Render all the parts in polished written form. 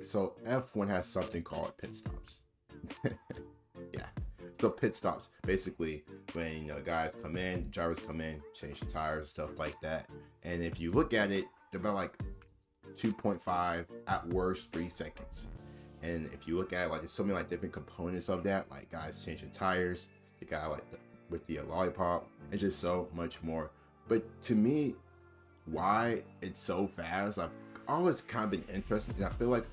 So F1 has something called pit stops. Yeah. So pit stops, basically when guys come in, drivers come in, change the tires, stuff like that. And if you look at it, they're about like 2.5 at worst 3 seconds. And if you look at it, like there's so many like different components of that, like guys changing tires, the guy with the lollipop, it's just so much more. But to me, why it's so fast, I've always kind of been interested, and I feel like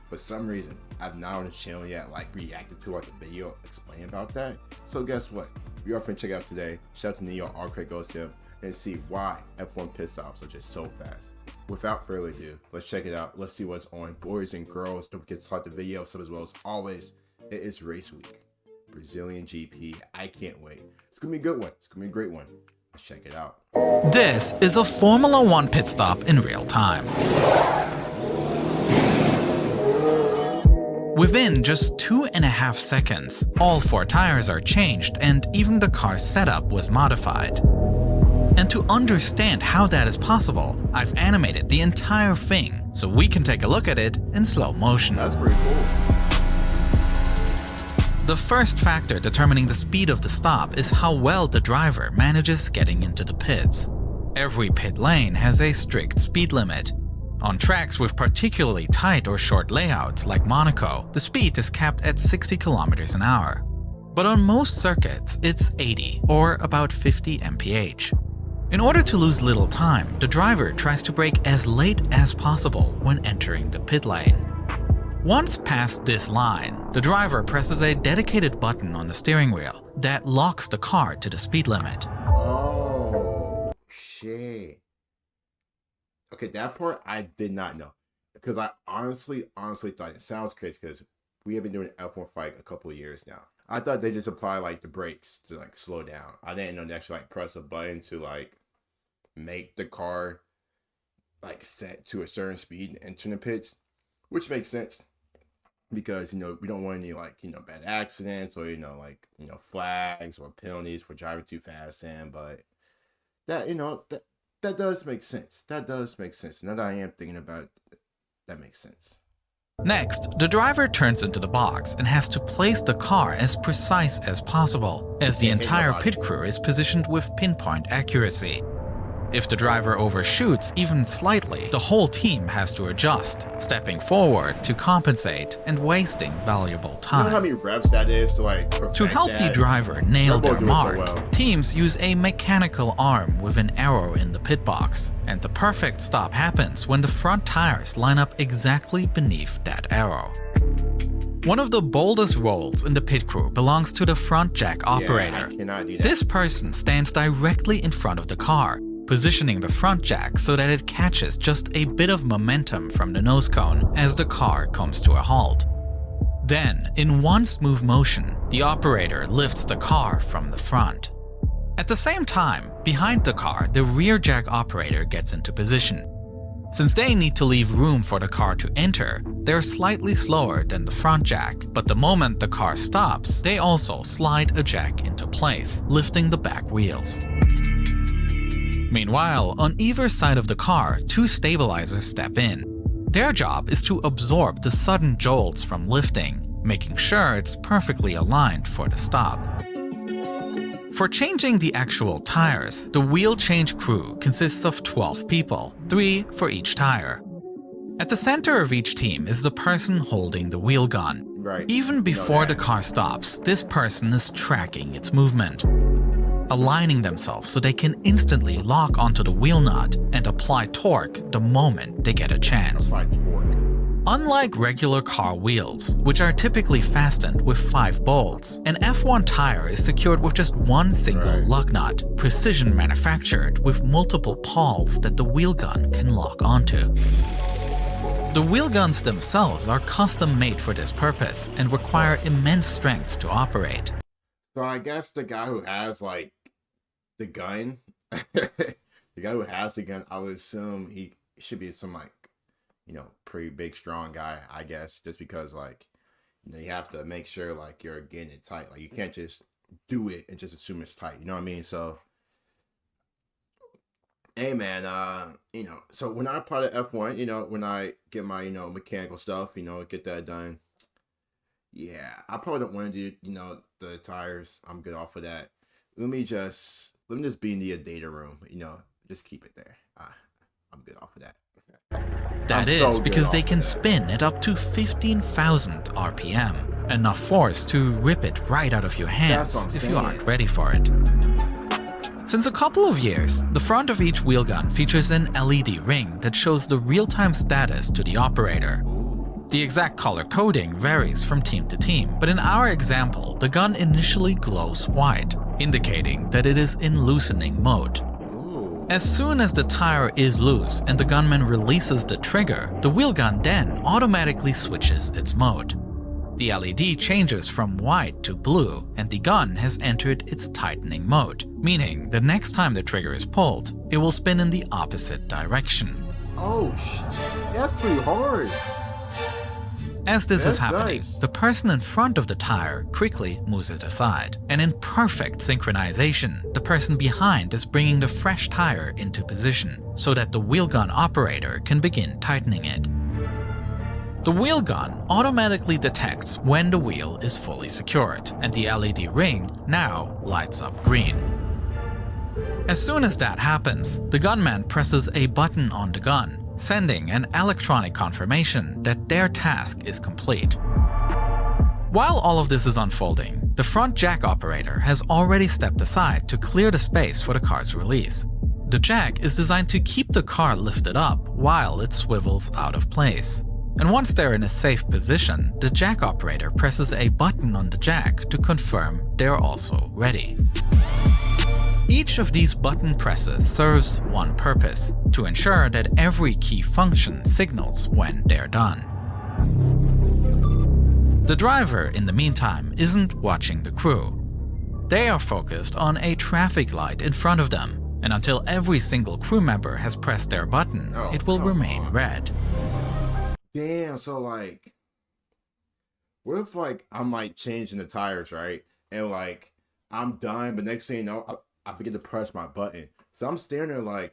for some reason I've not on the channel yet like reacted to like a video explaining about that. So guess what? We are finna check out today. Shout out to Neo Arcade Ghost Gym and see why F1 pit stops are just so fast. Without further ado, let's check it out. Let's see what's on. Boys and girls, don't forget to like the video, sub as well. As always, it is race week. Brazilian GP. I can't wait. It's gonna be a good one. It's gonna be a great one. Let's check it out. This is a Formula One pit stop in real time. Within just 2.5 seconds, all 4 tires are changed and even the car's setup was modified. And to understand how that is possible, I've animated the entire thing so we can take a look at it in slow motion. That's pretty cool. The first factor determining the speed of the stop is how well the driver manages getting into the pits. Every pit lane has a strict speed limit. On tracks with particularly tight or short layouts like Monaco, the speed is capped at 60 km an hour. But on most circuits, it's 80 or about 50 mph. In order to lose little time, the driver tries to brake as late as possible when entering the pit lane. Once past this line, the driver presses a dedicated button on the steering wheel that locks the car to the speed limit. Oh, shit. Okay, that part I did not know. Because I honestly thought it sounds crazy because we have been doing F1 fight a couple of years now. I thought they just apply like the brakes to like slow down. I didn't know they actually like press a button to like make the car like set to a certain speed and enter the pits, which makes sense because we don't want any like bad accidents or flags or penalties for driving too fast. And but that that does make sense. That does make sense. Now that I am thinking about it, that makes sense. Next, the driver turns into the box and has to place the car as precise as possible, as the entire pit crew is positioned with pinpoint accuracy. If the driver overshoots even slightly, the whole team has to adjust, stepping forward to compensate and wasting valuable time. You know how many reps that is to like perfect To help the driver nail their mark, teams use a mechanical arm with an arrow in the pit box, and the perfect stop happens when the front tires line up exactly beneath that arrow. One of the boldest roles in the pit crew belongs to the front jack operator. I cannot do that. This person stands directly in front of the car, positioning the front jack so that it catches just a bit of momentum from the nose cone as the car comes to a halt. Then, in one smooth motion, the operator lifts the car from the front. At the same time, behind the car, the rear jack operator gets into position. Since they need to leave room for the car to enter, they're slightly slower than the front jack, but the moment the car stops, they also slide a jack into place, lifting the back wheels. Meanwhile, on either side of the car, 2 stabilizers step in. Their job is to absorb the sudden jolts from lifting, making sure it's perfectly aligned for the stop. For changing the actual tires, the wheel change crew consists of 12 people, 3 for each tire. At the center of each team is the person holding the wheel gun. Right. Even before the car stops, this person is tracking its movement, aligning themselves so they can instantly lock onto the wheel nut and apply torque the moment they get a chance. Unlike regular car wheels, which are typically fastened with 5 bolts, an F1 tire is secured with just one single lug nut, precision manufactured with multiple pawls that the wheel gun can lock onto. The wheel guns themselves are custom made for this purpose and require immense strength to operate. So I guess the guy who has like the gun, the guy who has the gun, I would assume he should be some like, pretty big, strong guy, I guess, just because like, you have to make sure like you're getting it tight. Like you can't just do it and just assume it's tight. You know what I mean? So, Hey man, so when I apply to F1, when I get my, mechanical stuff, get that done. Yeah, I probably don't want to do, the tires. I'm good off of that. Let me just be in the data room, just keep it there. I'm good off of that. That is because they can spin at up to 15,000 RPM, enough force to rip it right out of your hands if you aren't ready for it. Since a couple of years, the front of each wheel gun features an LED ring that shows the real-time status to the operator. The exact color coding varies from team to team, but in our example, the gun initially glows white, indicating that it is in loosening mode. As soon as the tire is loose and the gunman releases the trigger, the wheel gun then automatically switches its mode. The LED changes from white to blue, and the gun has entered its tightening mode, meaning the next time the trigger is pulled, it will spin in the opposite direction. Oh, that's pretty hard. As this is happening, the person in front of the tire quickly moves it aside, and in perfect synchronization, the person behind is bringing the fresh tire into position so that the wheel gun operator can begin tightening it. The wheel gun automatically detects when the wheel is fully secured, and the LED ring now lights up green. As soon as that happens, the gunman presses a button on the gun, sending an electronic confirmation that their task is complete. While all of this is unfolding, the front jack operator has already stepped aside to clear the space for the car's release. The jack is designed to keep the car lifted up while it swivels out of place. And once they're in a safe position, the jack operator presses a button on the jack to confirm they're also ready. Each of these button presses serves one purpose: to ensure that every key function signals when they're done. The driver, in the meantime, isn't watching the crew. They are focused on a traffic light in front of them, and until every single crew member has pressed their button, it will remain red. Damn, so what if I'm changing the tires, right? And I'm done, but next thing you know, I forget to press my button. So I'm standing there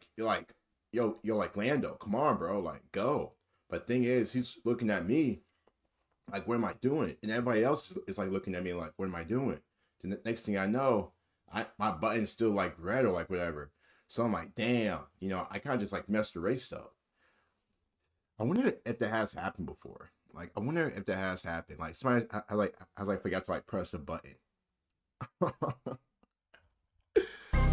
yo, Lando, come on, bro, go. But thing is, he's looking at me what am I doing? And everybody else is looking at me what am I doing? The next thing I know, my button's still red or whatever. So I'm damn, I kind of just messed the race up. I wonder if that has happened before. I wonder if that has happened. Somebody has forgot to press the button.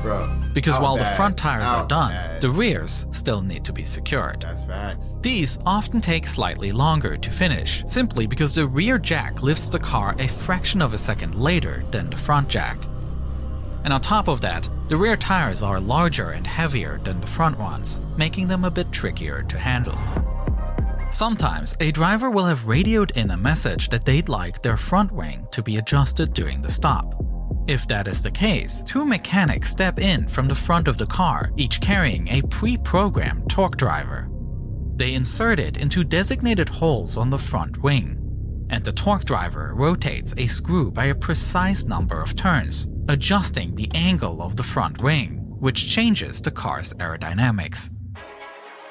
Bro, because while the front tires are done, the rears still need to be secured. That's facts. These often take slightly longer to finish, simply because the rear jack lifts the car a fraction of a second later than the front jack. And on top of that, the rear tires are larger and heavier than the front ones, making them a bit trickier to handle. Sometimes, a driver will have radioed in a message that they'd like their front wing to be adjusted during the stop. If that is the case, two mechanics step in from the front of the car, each carrying a pre-programmed torque driver. They insert it into designated holes on the front wing, and the torque driver rotates a screw by a precise number of turns, adjusting the angle of the front wing, which changes the car's aerodynamics.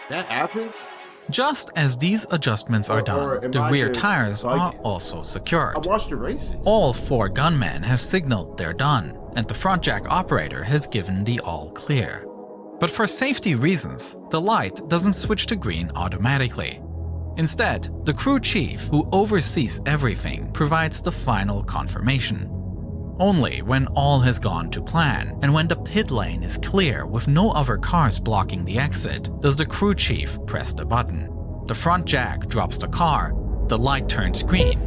That happens? Just as these adjustments are done, the rear tires are also secured. I watched the races. All four gunmen have signaled they're done, and the front jack operator has given the all clear. But for safety reasons, the light doesn't switch to green automatically. Instead, the crew chief, who oversees everything, provides the final confirmation. Only when all has gone to plan, and when the pit lane is clear with no other cars blocking the exit, does the crew chief press the button. The front jack drops the car, the light turns green,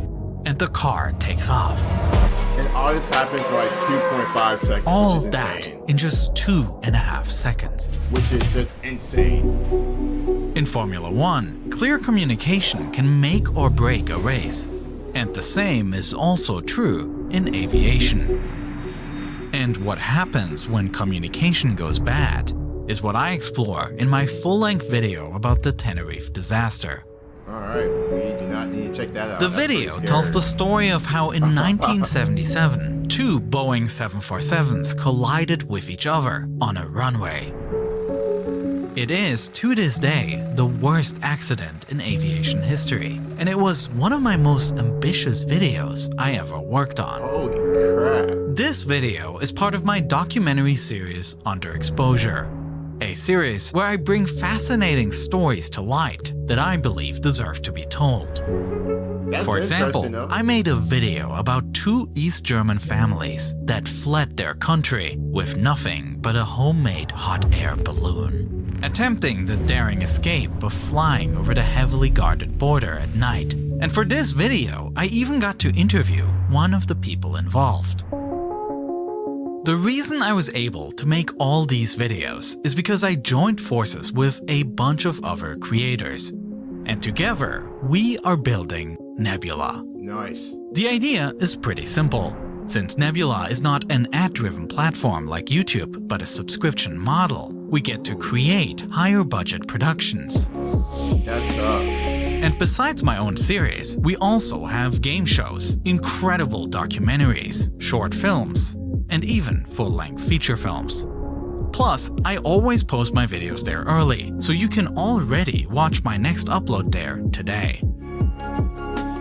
and the car takes off. And all this happens in 2.5 seconds. All that in just 2.5 seconds. Which is just insane. In Formula 1, clear communication can make or break a race. And the same is also true in aviation. And what happens when communication goes bad is what I explore in my full-length video about the Tenerife disaster. Alright, we do not need to check that out. The video tells the story of how in 1977, two Boeing 747s collided with each other on a runway. It is, to this day, the worst accident in aviation history, and it was one of my most ambitious videos I ever worked on. Holy crap. This video is part of my documentary series Underexposure, a series where I bring fascinating stories to light that I believe deserve to be told. That's For example, interesting, though. I made a video about two East German families that fled their country with nothing but a homemade hot air balloon, attempting the daring escape of flying over the heavily guarded border at night. And for this video, I even got to interview one of the people involved. The reason I was able to make all these videos is because I joined forces with a bunch of other creators. And together, we are building Nebula. Nice. The idea is pretty simple. Since Nebula is not an ad-driven platform like YouTube, but a subscription model, we get to create higher budget productions. That's up. And besides my own series, we also have game shows, incredible documentaries, short films, and even full-length feature films. Plus, I always post my videos there early, so you can already watch my next upload there today.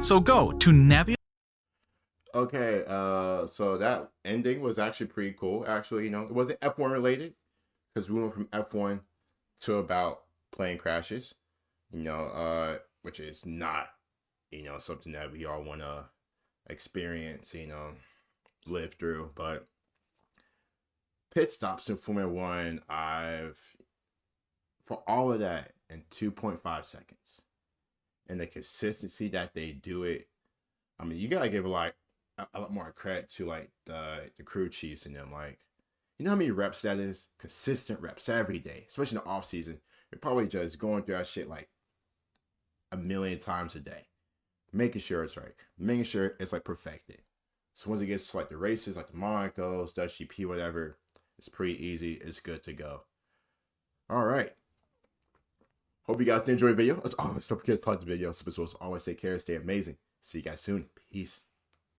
So go to Nebula. Okay, so that ending was actually pretty cool. Actually, it wasn't F1 related, because we went from F1 to about plane crashes, which is not, something that we all want to experience, live through. But pit stops in Formula One, for all of that in 2.5 seconds, and the consistency that they do it, I mean, you gotta give a lot more credit to the crew chiefs and them. You know how many reps that is? Consistent reps every day, especially in the off season. You're probably just going through that shit like a million times a day, making sure it's right, making sure it's perfected. So once it gets to the races, like the Monaco's, Dutch GP, whatever, it's pretty easy. It's good to go. All right. Hope you guys did enjoy the video. As always, don't forget to like the video. Always take care, stay amazing. See you guys soon. Peace.